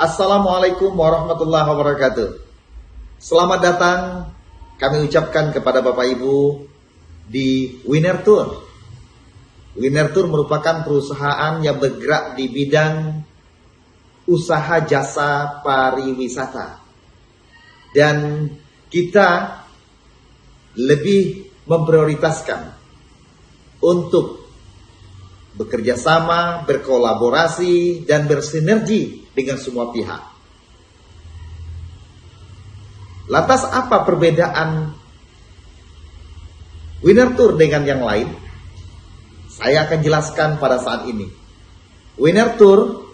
Assalamualaikum warahmatullahi wabarakatuh. Selamat datang kami ucapkan kepada Bapak Ibu di Winner Tour. Winner Tour merupakan perusahaan yang bergerak di bidang usaha jasa pariwisata. Dan kita lebih memprioritaskan untuk bekerja sama, berkolaborasi, dan bersinergi dengan semua pihak. Lantas apa perbedaan Winner Tour dengan yang lain? Saya akan jelaskan pada saat ini. Winner Tour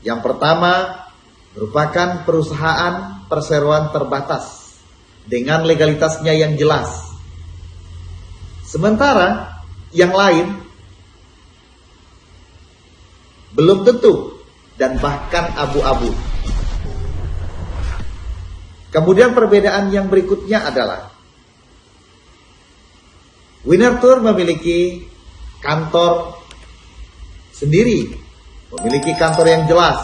yang pertama merupakan perusahaan perseroan terbatas dengan legalitasnya yang jelas. Sementara yang lain belum tentu dan bahkan abu-abu. Kemudian perbedaan yang berikutnya adalah Winner Tour memiliki kantor sendiri, memiliki kantor yang jelas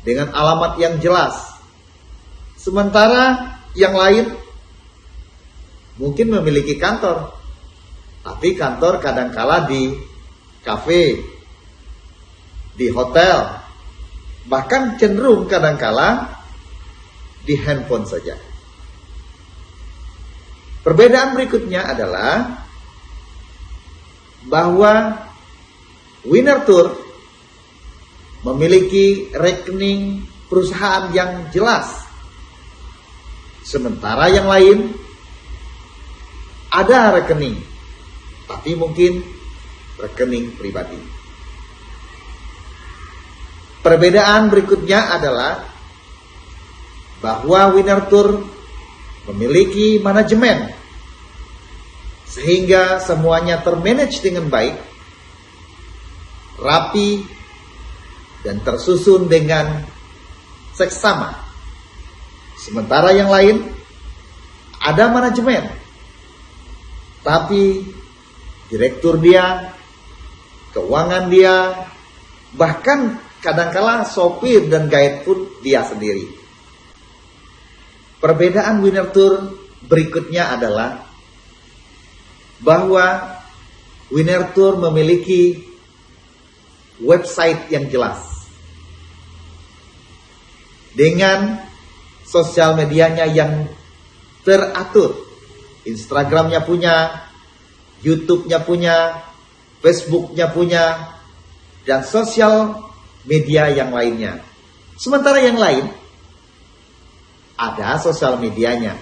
dengan alamat yang jelas. Sementara yang lain mungkin memiliki kantor, tapi kantor kadangkala di kafe, di hotel, bahkan cenderung kadangkala di handphone saja. Perbedaan berikutnya adalah bahwa Winner Tour memiliki rekening perusahaan yang jelas, sementara yang lain ada rekening, tapi mungkin rekening pribadi. Perbedaan berikutnya adalah bahwa Winner Tour memiliki manajemen sehingga semuanya termanage dengan baik, rapi, dan tersusun dengan seksama. Sementara yang lain ada manajemen, tapi direktur dia, keuangan dia, bahkan kadangkala sopir dan guide pun dia sendiri. Perbedaan Winner Tour berikutnya adalah bahwa Winner Tour memiliki website yang jelas dengan sosial medianya yang teratur. Instagramnya punya, YouTube-nya punya, Facebook-nya punya, dan sosial media yang lainnya. Sementara yang lain ada sosial medianya,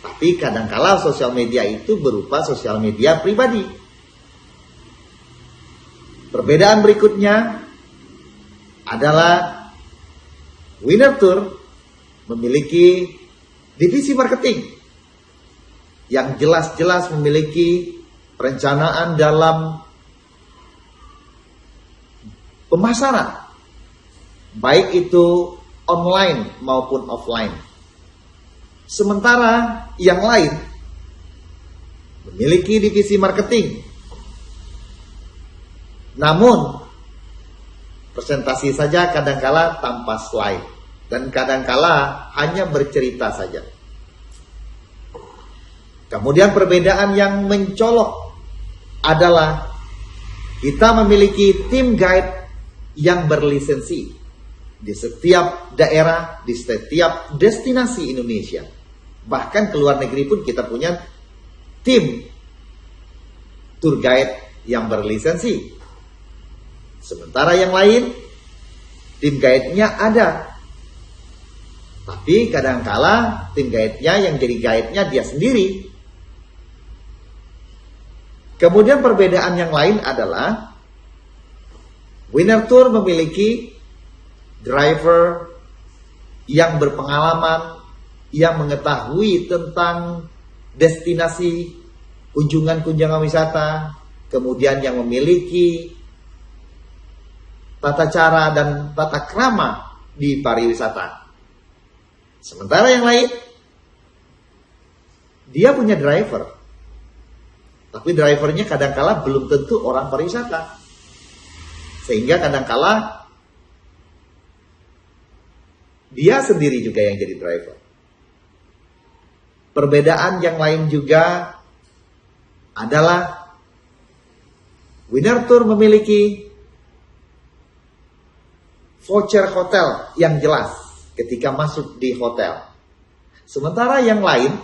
tapi kadangkala sosial media itu berupa sosial media pribadi. Perbedaan berikutnya adalah Winner Tour memiliki divisi marketing yang jelas-jelas memiliki perencanaan dalam pemasaran, baik itu online maupun offline. Sementara yang lain memiliki divisi marketing, namun presentasi saja kadangkala tanpa slide dan kadangkala hanya bercerita saja. Kemudian perbedaan yang mencolok adalah kita memiliki tim guide yang berlisensi di setiap daerah, di setiap destinasi Indonesia. Bahkan ke luar negeri pun kita punya tim tour guide yang berlisensi. Sementara yang lain, tim guide-nya ada, tapi kadangkala tim guide-nya yang jadi guide-nya dia sendiri. Kemudian perbedaan yang lain adalah Winner Tour memiliki driver yang berpengalaman, yang mengetahui tentang destinasi kunjungan wisata, kemudian yang memiliki tata cara dan tata krama di pariwisata. Sementara yang lain, dia punya driver, tapi drivernya kadangkala belum tentu orang pariwisata. Sehingga kadangkala dia sendiri juga yang jadi driver. Perbedaan yang lain juga adalah Winner Tour memiliki voucher hotel yang jelas ketika masuk di hotel. Sementara yang lain,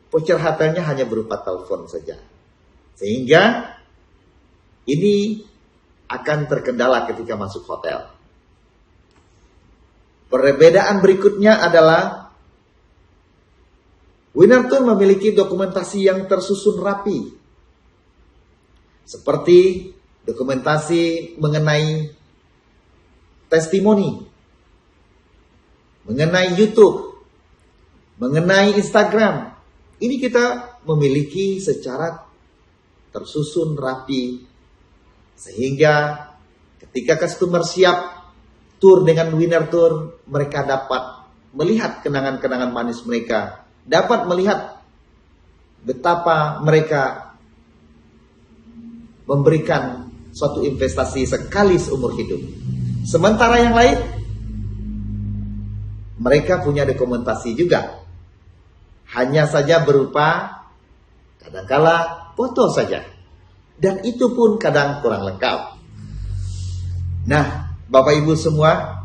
voucher hotelnya hanya berupa telepon saja. Sehingga ini akan terkendala ketika masuk hotel. Perbedaan berikutnya adalah Winner Tour memiliki dokumentasi yang tersusun rapi. Seperti dokumentasi mengenai testimoni, mengenai YouTube, mengenai Instagram. Ini kita memiliki secara tersusun rapi. Sehingga ketika customer siap tour dengan Winner Tour, mereka dapat melihat kenangan-kenangan manis mereka. Dapat melihat betapa mereka memberikan suatu investasi sekali seumur hidup. Sementara yang lain, mereka punya dokumentasi juga. Hanya saja berupa kadangkala foto saja. Dan itu pun kadang kurang lengkap. Nah, Bapak Ibu semua,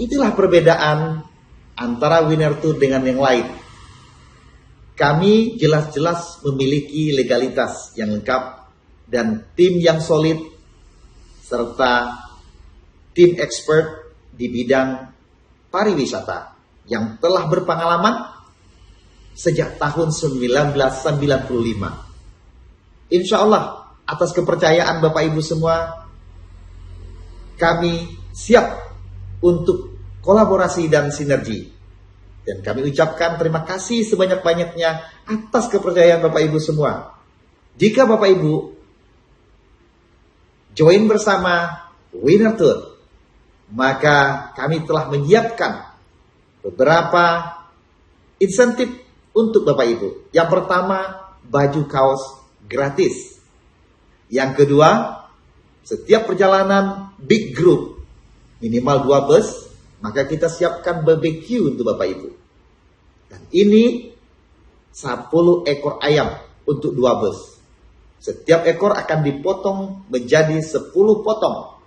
itulah perbedaan antara Winner Tour dengan yang lain. Kami jelas-jelas memiliki legalitas yang lengkap dan tim yang solid serta tim expert di bidang pariwisata yang telah berpengalaman sejak tahun 1995. Insya Allah atas kepercayaan Bapak Ibu semua, kami siap untuk kolaborasi dan sinergi. Dan kami ucapkan terima kasih sebanyak-banyaknya atas kepercayaan Bapak Ibu semua. Jika Bapak Ibu join bersama Winner Tour, maka kami telah menyiapkan beberapa insentif untuk Bapak Ibu. Yang pertama, baju kaos gratis. Yang kedua, setiap perjalanan big group minimal 2 bus, maka kita siapkan BBQ untuk Bapak Ibu. Dan ini 10 ekor ayam untuk 2 bus. Setiap ekor akan dipotong menjadi 10 potong.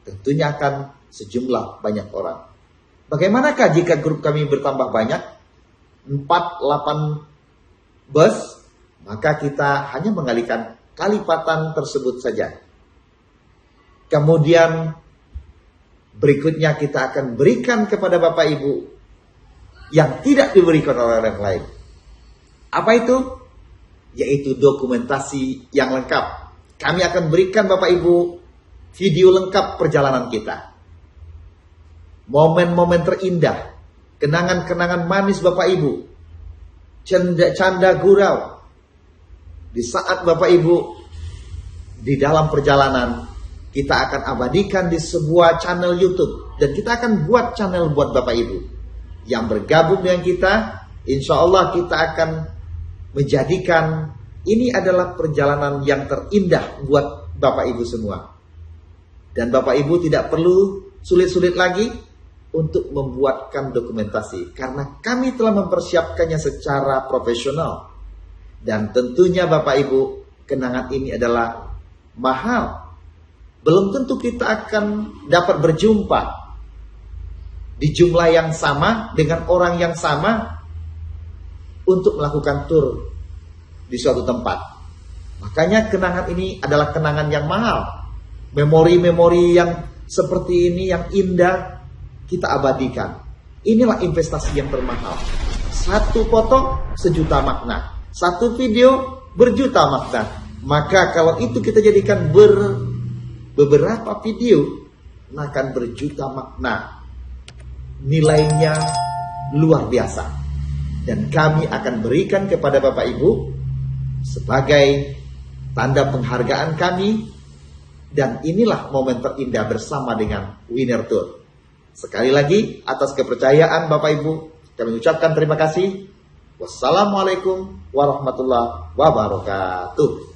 Tentunya akan sejumlah banyak orang. Bagaimanakah jika grup kami bertambah banyak? 4-8 bus, maka kita hanya mengalihkan kalipatan tersebut saja. Kemudian berikutnya kita akan berikan kepada Bapak Ibu yang tidak diberikan oleh orang lain. Apa itu? Yaitu dokumentasi yang lengkap. Kami akan berikan Bapak Ibu video lengkap perjalanan kita. Momen-momen terindah, kenangan-kenangan manis Bapak Ibu, canda gurau. Di saat Bapak Ibu di dalam perjalanan, kita akan abadikan di sebuah channel YouTube. Dan kita akan buat channel buat Bapak Ibu yang bergabung dengan kita. Insya Allah kita akan menjadikan ini adalah perjalanan yang terindah buat Bapak Ibu semua. Dan Bapak Ibu tidak perlu sulit-sulit lagi untuk membuatkan dokumentasi. Karena kami telah mempersiapkannya secara profesional. Dan tentunya Bapak Ibu, kenangan ini adalah mahal. Belum tentu kita akan dapat berjumpa di jumlah yang sama dengan orang yang sama untuk melakukan tur di suatu tempat. Makanya kenangan ini adalah kenangan yang mahal. Memori-memori yang seperti ini, yang indah, kita abadikan. Inilah investasi yang termahal. 1 foto sejuta makna, 1 video berjuta makna. Maka kalau itu kita jadikan beberapa video, akan berjuta makna. Nilainya luar biasa. Dan kami akan berikan kepada Bapak Ibu sebagai tanda penghargaan kami. Dan inilah momen terindah bersama dengan Winner Tour. Sekali lagi, atas kepercayaan Bapak Ibu, kami ucapkan terima kasih. Wassalamualaikum warahmatullahi wabarakatuh.